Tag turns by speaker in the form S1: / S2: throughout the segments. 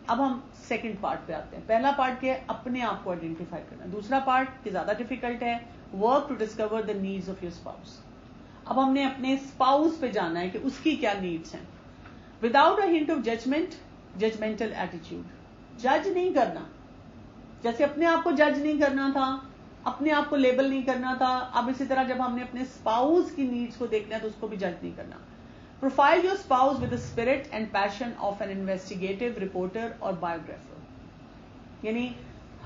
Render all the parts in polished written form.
S1: اب ہم second part پہ آتے ہیں. پہلا پارٹ کیا ہے؟ اپنے آپ کو آئیڈینٹیفائی کرنا. دوسرا پارٹ کہ زیادہ ڈیفیکلٹ ہے، work to discover the needs of your spouse. اب ہم نے اپنے اسپاؤس پہ جانا ہے کہ اس کی کیا نیڈس ہیں، without a hint of judgment, judgemental ایٹیچیوڈ. جج نہیں کرنا، جیسے اپنے آپ کو جج نہیں کرنا تھا، اپنے آپ کو لیبل نہیں کرنا تھا، اب اسی طرح جب ہم نے اپنے اسپاؤس کی نیڈس کو دیکھنا ہے تو اس کو بھی جج نہیں کرنا. Profile your spouse with the spirit and passion of an investigative reporter اور بایوگرافر. یعنی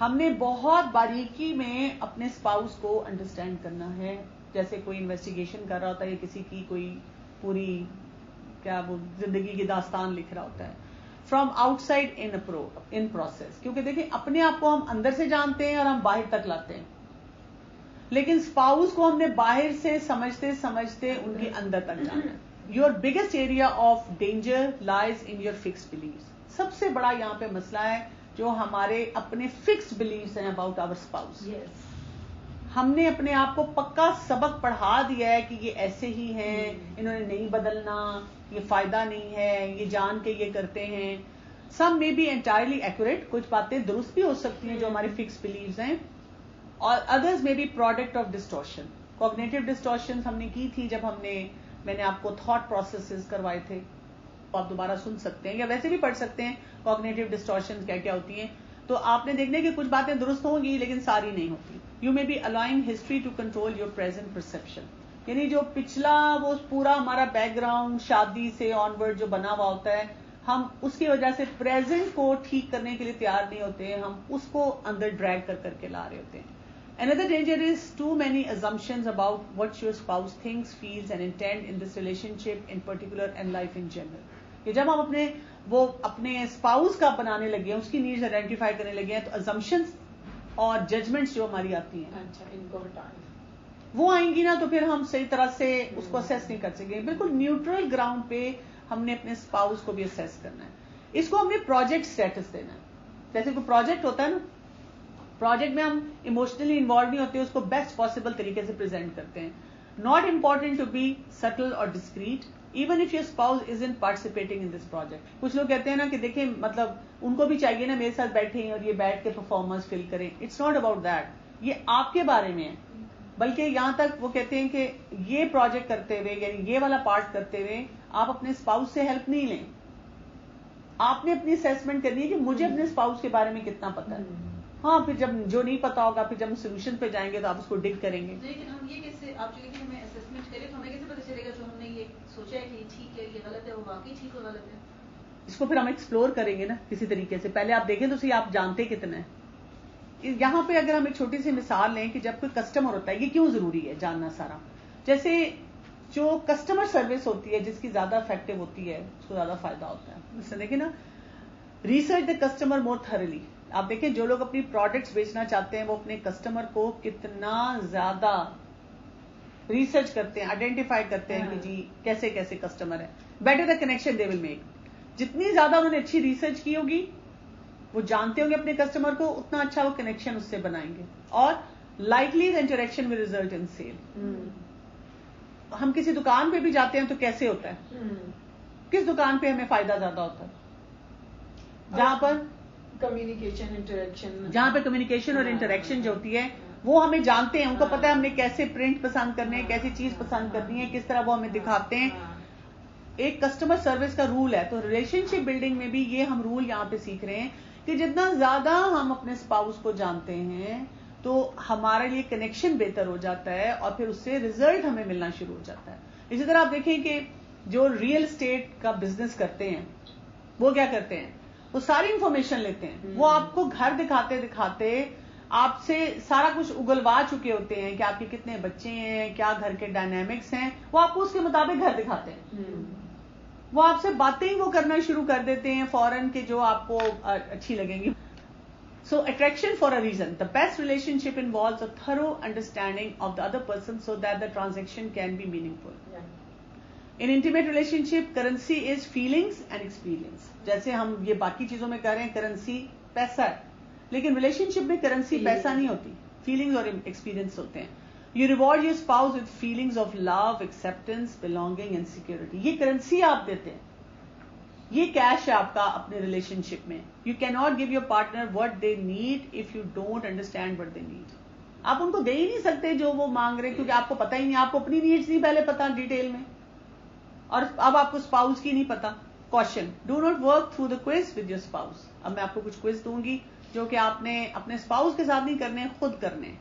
S1: ہم نے بہت باریکی میں اپنے اسپاؤس کو انڈرسٹینڈ کرنا ہے، جیسے کوئی انویسٹیگیشن کر رہا ہوتا ہے یا کسی کی کوئی پوری کیا وہ زندگی کی داستان لکھ رہا ہوتا ہے. From out side in process. کیونکہ دیکھیں اپنے آپ کو ہم اندر سے جانتے ہیں اور ہم باہر تک لاتے ہیں، لیکن اسپاؤس کو ہم نے باہر سے سمجھتے سمجھتے ان کی اندر تک جانا ہے. Your biggest area of danger lies in your fixed beliefs. سب سے بڑا یہاں پہ مسئلہ ہے جو ہمارے اپنے فکسڈ بلیوز ہیں اباؤٹ آور اسپاؤس. ہم نے اپنے آپ کو پکا سبق پڑھا دیا ہے کہ یہ ایسے ہی ہیں، انہوں نے نہیں بدلنا، یہ فائدہ نہیں ہے، یہ جان کے یہ کرتے ہیں. سم میں بی انٹائرلی ایکوریٹ، کچھ باتیں درست بھی ہو سکتی ہیں جو ہمارے فکس بلیوز ہیں، اور ادرز میں be product of distortion. Cognitive distortion ہم نے کی تھی جب میں نے آپ کو تھاٹ پروسیسز کروائے تھے، آپ دوبارہ سن سکتے ہیں یا ویسے بھی پڑھ سکتے ہیں کوگنیٹو ڈسٹورشن کیا کیا ہوتی ہیں. تو آپ نے دیکھنا کہ کچھ باتیں درست ہوں گی لیکن ساری نہیں ہوتی. You may be allowing history to control your present perception. یعنی جو پچھلا وہ پورا ہمارا بیک گراؤنڈ شادی سے آنورڈ جو بنا ہوا ہوتا ہے، ہم اس کی وجہ سے پریزنٹ کو ٹھیک کرنے کے لیے تیار نہیں ہوتے، ہم اس کو اندر ڈریگ کر کے لا رہے ہوتے ہیں. Another danger is too many assumptions about what your spouse thinks, feels and intend in this relationship in particular and life in general. کہ جب ہم اپنے اسپاؤس کا بنانے لگے ہیں، اس کی نیڈز آئیڈینٹیفائی کرنے لگے ہیں، تو assumptions اور ججمنٹس جو ہماری آتی ہیں
S2: ان کو ہٹائیں،
S1: وہ آئیں گی نا، تو پھر ہم صحیح طرح سے اس کو اسیس نہیں کر سکیں. بالکل نیوٹرل گراؤنڈ پہ ہم نے اپنے اسپاؤس کو بھی اسیس کرنا ہے. اس کو ہم نے پروجیکٹ اسٹیٹس دینا ہے. جیسے کوئی پروجیکٹ ہوتا ہے نا، پروجیکٹ میں ہم ایموشنلی انوالو نہیں ہوتے، اس کو بیسٹ پاسبل طریقے سے پریزنٹ کرتے ہیں. Not important to be subtle or discreet even if your spouse isn't participating in this project. کچھ لوگ کہتے ہیں نا کہ دیکھیں مطلب ان کو بھی چاہیے نا میرے ساتھ بیٹھیں اور یہ بیٹھ کے پرفارمنس فل کریں. اٹس ناٹ اباؤٹ دیٹ، یہ آپ کے بارے میں ہے. بلکہ یہاں تک وہ کہتے ہیں کہ یہ پروجیکٹ کرتے ہوئے یعنی یہ والا پارٹ کرتے ہوئے آپ اپنے اسپاؤس سے ہیلپ نہیں لیں. آپ نے اپنی اسیسمنٹ کرنی ہے کہ مجھے اپنے اسپاؤس کے بارے میں کتنا پتا ہے. ہاں پھر جب جو نہیں پتا ہوگا، پھر جب ہم سولوشن پہ جائیں گے تو آپ اس کو ڈگ کریں گے.
S2: لیکن ہم یہ کیسے، آپ جو کہ ہمیں اسسمنٹ کریں تو ہمیں کیسے پتا چلے گا جو ہم نے یہ سوچا ہے کہ یہ ٹھیک ہے یہ غلط ہے وہ واقعی ٹھیک اور غلط ہے؟
S1: اس کو پھر ہم ایکسپلور کریں گے نا کسی طریقے سے. پہلے آپ دیکھیں تو صحیح آپ جانتے کتنا ہے. یہاں پہ اگر ہم ایک چھوٹی سی مثال لیں کہ جب کوئی کسٹمر ہوتا ہے، یہ کیوں ضروری ہے جاننا سارا. جیسے جو کسٹمر سروس ہوتی ہے جس کی زیادہ افیکٹو ہوتی ہے اس کو زیادہ فائدہ ہوتا ہے. اس سے دیکھیں نا، research the customer more thoroughly. آپ دیکھیں جو لوگ اپنی پروڈکٹس بیچنا چاہتے ہیں وہ اپنے کسٹمر کو کتنا زیادہ ریسرچ کرتے ہیں، آئیڈینٹیفائی کرتے ہیں کہ جی کیسے کیسے کسٹمر ہے. Better the connection they will make. جتنی زیادہ انہوں نے اچھی ریسرچ کی ہوگی، وہ جانتے ہوں گے اپنے کسٹمر کو، اتنا اچھا وہ کنیکشن اس سے بنائیں گے. اور likely the interaction will result in sale. ہم کسی دکان پہ بھی جاتے ہیں تو کیسے ہوتا ہے؟ کس دکان پہ ہمیں فائدہ زیادہ ہوتا ہے؟ جہاں پر
S2: کمیونیکیشن انٹریکشن،
S1: جہاں پہ کمیونیکیشن اور انٹریکشن جو ہوتی ہے وہ ہمیں جانتے ہیں، ان کو پتا ہے ہم نے کیسے پرنٹ پسند کرنے ہیں، کیسی چیز پسند کرنی ہے، کس طرح وہ ہمیں دکھاتے ہیں. ایک کسٹمر سروس کا رول ہے. تو ریلیشن شپ بلڈنگ میں بھی یہ ہم رول یہاں پہ سیکھ رہے ہیں کہ جتنا زیادہ ہم اپنے اسپاؤس کو جانتے ہیں تو ہمارے لیے کنیکشن بہتر ہو جاتا ہے اور پھر اس سے ریزلٹ ہمیں ملنا شروع ہو جاتا ہے. اسی طرح آپ دیکھیں کہ جو ریئل اسٹیٹ کا بزنس کرتے ہیں وہ کیا کرتے ہیں، وہ ساری انفارمیشن لیتے ہیں. وہ آپ کو گھر دکھاتے دکھاتے آپ سے سارا کچھ اگلوا چکے ہوتے ہیں کہ آپ کے کتنے بچے ہیں، کیا گھر کے ڈائنامکس ہیں، وہ آپ کو اس کے مطابق گھر دکھاتے ہیں. وہ آپ سے باتیں ہی وہ کرنا شروع کر دیتے ہیں فوراً کہ جو آپ کو اچھی لگیں گی. So attraction for a reason. The best relationship involves a thorough understanding of the other person so that the transaction can be meaningful. In intimate relationship currency is feelings and experience. جیسے ہم یہ باقی چیزوں میں کہہ رہے ہیں currency پیسہ ہے، لیکن ریلیشن شپ میں کرنسی پیسہ نہیں ہوتی، فیلنگز اور ایکسپیرئنس ہوتے ہیں. You reward your spouse with feelings of love, acceptance, belonging and security. یہ کرنسی آپ دیتے ہیں. یہ کیش ہے آپ کا اپنے ریلیشن شپ میں. یو کی not give your partner what they need if you don't understand what they need. آپ ان کو دے ہی نہیں سکتے جو وہ مانگ رہے کیونکہ آپ کو پتہ ہی نہیں, آپ کو اپنی نیڈس نہیں پہلے پتا ڈیٹیل میں, اور اب آپ کو اسپاؤس کی نہیں پتا. Question, do not work through the quiz with your spouse. اب میں آپ کو کچھ کوئز دوں گی جو کہ آپ نے اپنے اسپاؤس کے ساتھ نہیں کرنے, خود کرنے.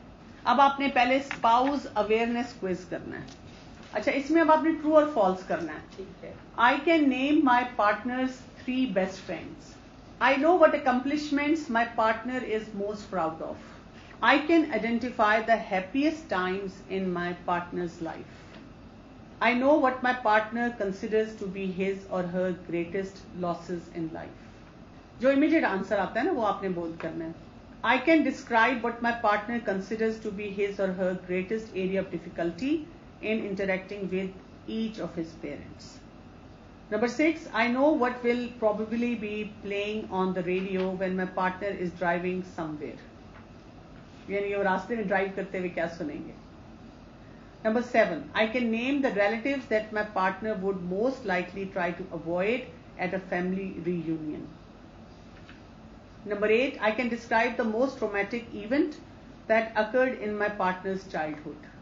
S1: اب آپ نے پہلے اسپاؤس اویئرنیس کوئز کرنا ہے. اچھا, اس میں اب آپ نے ٹرو اور فالس کرنا ہے. ٹھیک ہے. I can name my partners 3 best friends. I know what accomplishments my partner is most proud of. I can identify the happiest times in my partner's life. I know what my partner considers to be his or her greatest losses in life. جو immediate answer آتا ہے نا وہ آپ نے بول کرنا ہے. I can describe what my partner considers to be his or her greatest area of difficulty in interacting with each of his parents. Number 6, I know what will probably be playing on the radio when my partner is driving somewhere. یعنی وہ راستے میں drive کرتے ہوئے کیا سنیں گے. Number 7, I can name the relatives that my partner would most likely try to avoid at a family reunion. Number 8, I can describe the most traumatic event that occurred in my partner's childhood.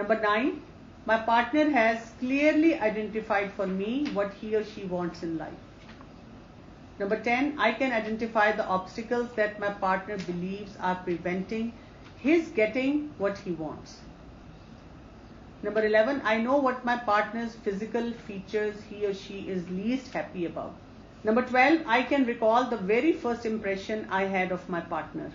S1: Number 9, my partner has clearly identified for me what he or she wants in life. Number 10, I can identify the obstacles that my partner believes are preventing his getting what he wants. Number 11, I know what my partner's physical features he or she is least happy about. Number 12, I can recall the very first impression I had of my partner.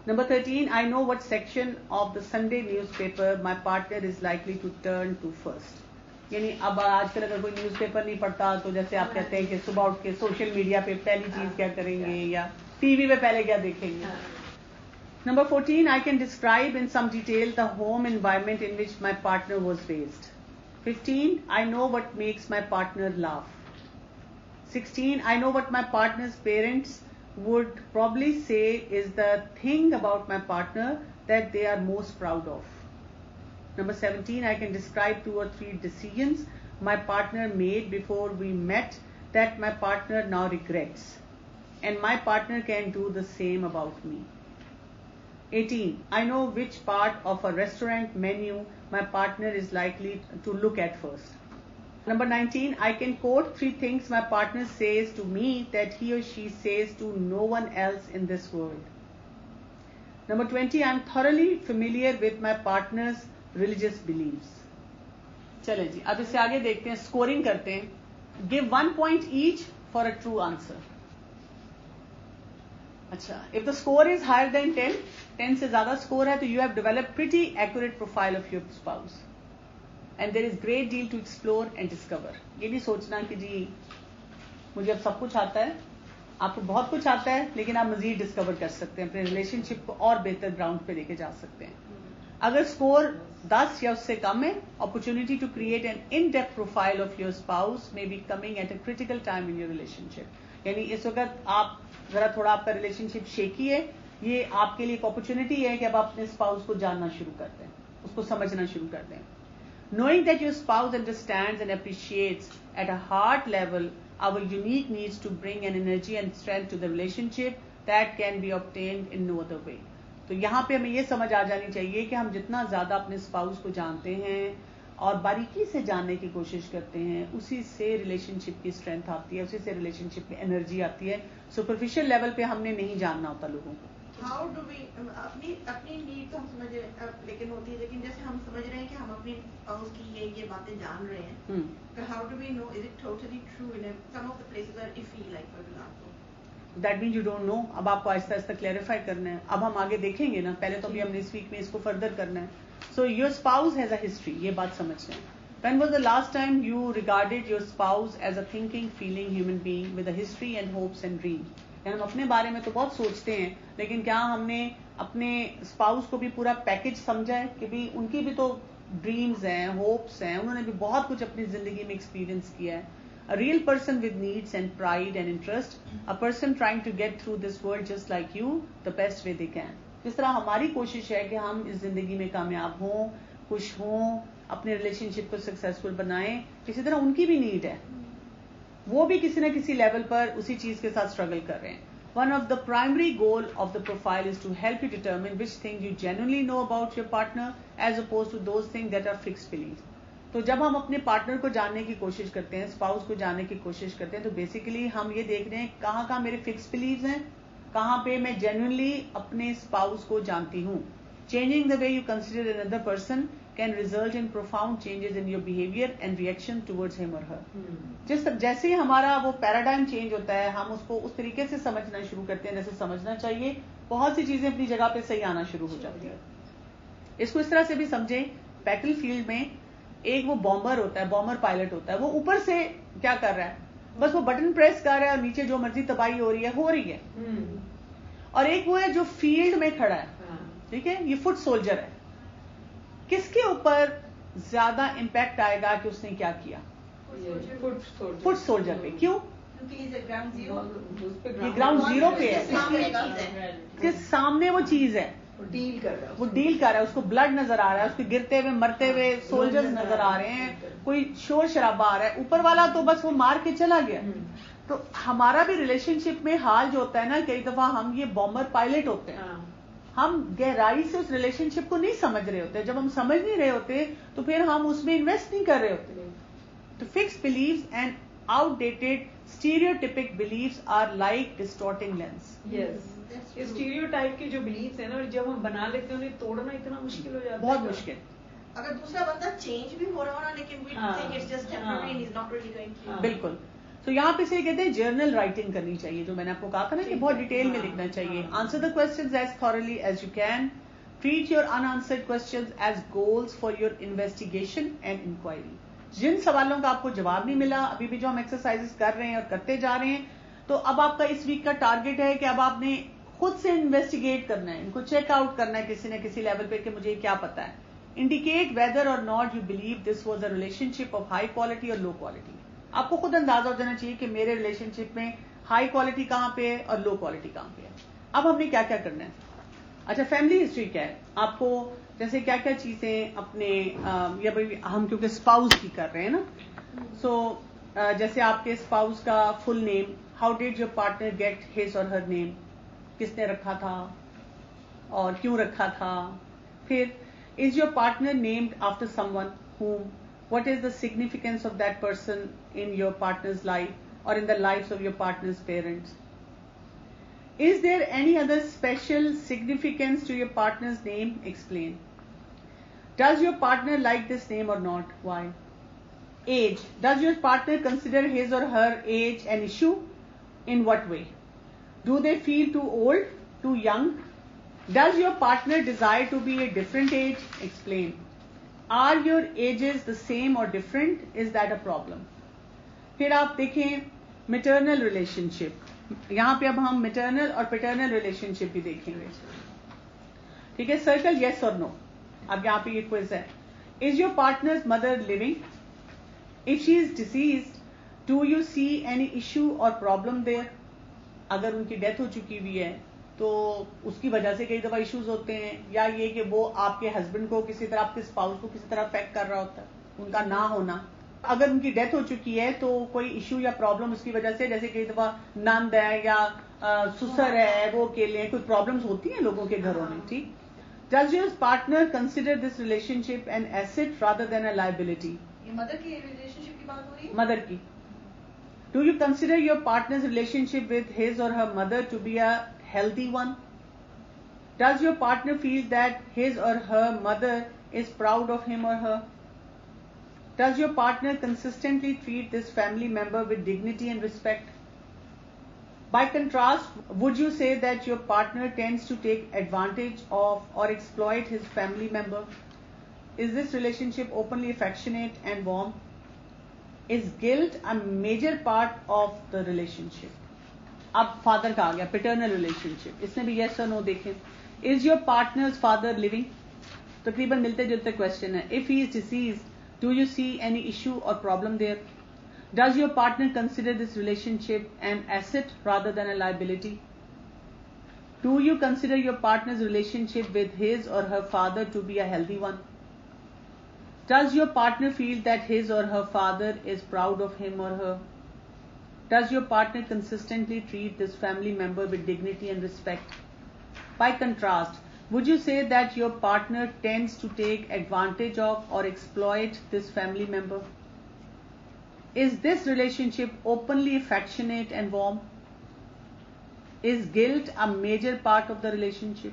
S1: Number 13, I know what section of the Sunday newspaper my partner is likely to turn to first. یعنی اب آج کل اگر کوئی news paper نہیں پڑھتا تو جیسے آپ کہتے ہیں کہ صبح اٹھ کے سوشل میڈیا پہ پہلی چیز کیا کریں گے یا ٹی وی پہ پہلے کیا دیکھیں گے. Number 14, I can describe in some detail the home environment in which my partner was raised. 15, I know what makes my partner laugh. 16, I know what my partner's parents would probably say is the thing about my partner that they are most proud of. Number 17, I can describe 2 or 3 decisions my partner made before we met that my partner now regrets, and my partner can do the same about me. 18, I know which part of a restaurant menu my partner is likely to look at first. Number 19, I can quote 3 things my partner says to me that he or she says to no one else in this world. Number 20, I am thoroughly familiar with my partner's religious beliefs. چلیں جی, اب اس سے آگے دیکھتے ہیں, scoring کرتے ہیں. Give 1 point each for a true answer. اچھا, if the score is higher than 10 سے زیادہ اسکور ہے تو you have developed pretty accurate profile of your spouse and there is great deal to explore and discover. یہ نہیں سوچنا کہ جی مجھے اب سب کچھ آتا ہے. آپ کو بہت کچھ آتا ہے لیکن آپ مزید ڈسکور کر سکتے ہیں, اپنے ریلیشن شپ کو اور بہتر گراؤنڈ پہ لے کے جا سکتے ہیں. اگر اسکور 10 یا اس سے کم ہے, opportunity to create an in-depth profile of your spouse may be coming at a critical time in your relationship. یعنی اس وقت آپ ذرا تھوڑا آپ کا ریلیشن شپ شیکی ہے, یہ آپ کے لیے ایک opportunity ہے کہ اب آپ اپنے اسپاؤس کو جاننا شروع کرتے ہیں, اس کو سمجھنا شروع کرتے ہیں. Knowing that your spouse understands and appreciates at a heart level our unique needs to bring an energy and strength to the relationship that can be obtained in no other way. تو یہاں پہ ہمیں یہ سمجھ آ جانی چاہیے کہ ہم جتنا زیادہ اپنے اسپاؤس کو جانتے ہیں اور باریکی سے جاننے کی کوشش کرتے ہیں, اسی سے ریلیشن شپ کی اسٹرینتھ آتی ہے, اسی سے ریلیشن شپ میں انرجی آتی ہے. سپرفیشل لیول پہ ہم نے نہیں جاننا ہوتا لوگوں کو.
S3: ہاؤ ڈو وی اپنی نیڈ تو ہم سمجھ رہے ہیں لیکن ہوتی ہے, لیکن جیسے ہم سمجھ رہے ہیں کہ ہم اپنی اسپاؤس کی یہ باتیں جان رہے ہیں, تو how do we know is it totally true in some of the places are iffy like for example.
S1: That means you don't know. اب آپ کو آہستہ آہستہ کلیریفائی کرنا ہے. اب ہم آگے دیکھیں گے نا, پہلے تو ابھی ہم نے اس ویک میں اس کو فردر کرنا ہے. So your spouse has a history, یہ بات سمجھتے ہیں. When was the last time you regarded your spouse as a thinking feeling human being with a history and hopes and dreams. ہم اپنے بارے میں تو بہت سوچتے ہیں لیکن کیا ہم نے اپنے اسپاؤس کو بھی پورا پیکج سمجھا ہے کہ بھی ان کی بھی تو ڈریمز ہیں, ہوپس ہیں, انہوں نے بھی بہت کچھ اپنی زندگی میں ایکسپیرینس کیا ہے. A real person with needs and pride and interest, a person trying to get through this world just like you, the best way they can. جس طرح ہماری کوشش ہے کہ ہم اس زندگی میں کامیاب ہوں, خوش ہوں, اپنے ریلیشن شپ کو سکسیسفل بنائیں, اسی طرح ان کی بھی نیڈ ہے. وہ بھی کسی نہ کسی لیول پر اسی چیز کے ساتھ اسٹرگل کر رہے ہیں. One of the primary goal of the profile is to help you determine which things you genuinely know about your partner as opposed to those things that are fixed beliefs. تو جب ہم اپنے partner کو جاننے کی کوشش کرتے ہیں, اسپاؤس کو جاننے کی کوشش کرتے ہیں, تو بیسیکلی ہم یہ دیکھ رہے ہیں کہاں کہاں میرے فکس بلیوز ہیں, کہاں پہ میں جینوئنلی اپنے اسپاؤس کو جانتی ہوں. Changing the way you consider another person can result in profound changes in your behavior and reaction towards him or her. جیسے ہی ہمارا وہ پیراڈائم چینج ہوتا ہے, ہم اس کو اس طریقے سے سمجھنا شروع کرتے ہیں جیسے سمجھنا چاہیے, بہت سی چیزیں اپنی جگہ پہ صحیح آنا شروع ہو جاتی ہیں. اس کو اس طرح سے بھی سمجھیں, بیٹل فیلڈ میں ایک وہ بامبر ہوتا ہے, بامبر پائلٹ ہوتا ہے, وہ اوپر سے کیا کر رہا ہے, بس وہ بٹن پریس کر رہا ہے اور نیچے جو مرضی تباہی ہو رہی ہے. اور ایک وہ ہے جو فیلڈ میں کھڑا ہے, ٹھیک ہے, یہ فٹ سولجر ہے. کس کے اوپر زیادہ امپیکٹ آئے گا کہ اس نے کیا کیا؟ فٹ سولجر پہ. کیوں؟ یہ گراؤنڈ زیرو پہ ہے, کہ سامنے وہ چیز ہے, وہ ڈیل کر رہا ہے, اس کو بلڈ نظر آ رہا ہے, اس کے گرتے ہوئے مرتے ہوئے سولجرز نظر آ رہے ہیں, کوئی شور شرابہ آ رہا ہے. اوپر والا تو بس وہ مار کے چلا گیا. تو ہمارا بھی ریلیشن شپ میں حال جو ہوتا ہے نا, کئی دفعہ ہم یہ بامبر پائلٹ ہوتے ہیں, ہم گہرائی سے اس ریلیشن شپ کو نہیں سمجھ رہے ہوتے. جب ہم سمجھ نہیں رہے ہوتے تو پھر ہم اس میں انویسٹ نہیں کر رہے ہوتے. تو fix beliefs and outdated stereotypic beliefs are like distorting lens.
S4: Stereotype کے جو بلیفز ہیں نا, جب ہم بنا لیتے ہیں انہیں توڑنا اتنا مشکل ہو جاتا ہے,
S1: بہت مشکل.
S3: اگر دوسرا بندہ چینج بھی ہو رہا ہونا لیکن we think it's just temporary and he's not really going to.
S1: بالکل. تو یہاں پہ سے کہتے ہیں جرنل رائٹنگ کرنی چاہیے, جو میں نے آپ کو کہا تھا نا کہ بہت ڈیٹیل میں لکھنا چاہیے. Answer the questions as thoroughly as you can. Treat your unanswered questions as goals for your investigation and inquiry. جن سوالوں کا آپ کو جواب نہیں ملا, ابھی بھی جو ہم ایکسرسائز کر رہے ہیں اور کرتے جا رہے ہیں, تو اب آپ کا اس ویک کا ٹارگیٹ ہے کہ اب آپ نے خود سے انویسٹیگیٹ کرنا ہے, ان کو چیک آؤٹ کرنا ہے کسی نہ کسی لیول پہ کہ مجھے کیا پتا ہے. انڈیکیٹ ویدر اور not you believe this was a relation ship of high quality اور لو کوالٹی. آپ کو خود اندازہ ہو جانا چاہیے کہ میرے ریلیشن شپ میں ہائی کوالٹی کہاں پہ ہے اور لو کوالٹی کہاں پہ ہے. اب ہم نے کیا کیا کرنا ہے. اچھا, فیملی ہسٹری کیا ہے, آپ کو جیسے کیا کیا چیزیں اپنے, یا بھائی ہم کیونکہ اسپاؤس کی کر رہے ہیں نا, سو جیسے آپ کے اسپاؤس کا full name, how did your partner get his or her نیم, کس نے رکھا تھا اور کیوں رکھا تھا. پھر از your partner named after some one home, what is the significance of that person in your partner's life or in the lives of your partner's parents? Is there any other special significance to your partner's name? Explain. Does your partner like this name or not? Why? Age. Does your partner consider his or her age an issue? In what way? Do they feel too old, too young? Does your partner desire to be a different age? Explain. Are your ages the same or different? Is that a problem? پھر آپ دیکھیں maternal relation شپ. یہاں پہ اب ہم maternal اور paternal relation شپ بھی دیکھیں گے. ٹھیک ہے, سرکل یس اور نو. اب یہاں پہ یہ کوئز ہے. Is your partner mother living? If she is deceased, do you see any issue or problem there? اگر ان کی ڈیتھ ہو چکی ہوئی ہے تو اس کی وجہ سے کئی دفعہ ایشوز ہوتے ہیں, یا یہ کہ وہ آپ کے ہسبینڈ کو کسی طرح, آپ کے اسپاؤس کو کسی طرح افیکٹ کر رہا ہوتا ہے, ان کا نہ ہونا. اگر ان کی ڈیتھ ہو چکی ہے تو کوئی ایشو یا پرابلم اس کی وجہ سے, جیسے کئی دفعہ نند ہے یا سسر ہے, وہ اکیلے ہیں, کوئی پرابلمس ہوتی ہیں لوگوں کے گھروں میں. ٹھیک. Does your partner consider this relationship an asset rather than a liability?
S2: یہ مدر کی ریلیشن شپ کی بات ہو رہی ہے.
S1: مدر کی. Do you consider your partner's relationship with his or her mother to be a healthy one? Does your partner feel that his or her mother is proud of him or her? Does your partner consistently treat this family member with dignity and respect? By contrast, would you say that your partner tends to take advantage of or exploit his family member? Is this relationship openly affectionate and warm? Is guilt a major part of the relationship? اب father کا آ گیا, paternal relation شپ. اس میں بھی یس or no دیکھیں. Is your partner father living? تقریباً ملتے جلتے question ہے. If he is deceased, do you see any issue or problem there? Does your partner consider this relationship an asset rather than a liability? Do you consider your partner's relationship with his or her father to be a healthy one? Does your partner feel that his or her father is proud of him اور ہر؟ Does your partner consistently treat this family member with dignity and respect? By contrast, would you say that your partner tends to take advantage of or exploit this family member? Is this relationship openly affectionate and warm? Is guilt a major part of the relationship?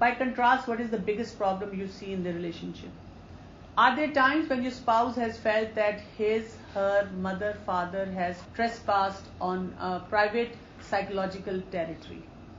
S1: By contrast, what is the biggest problem you see in the relationship? Are there times when your spouse has felt that his, her, mother, father has trespassed on private psychological territory?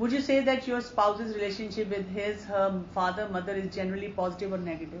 S1: Would you say that your spouse's relationship with his, her father, mother is generally positive or negative?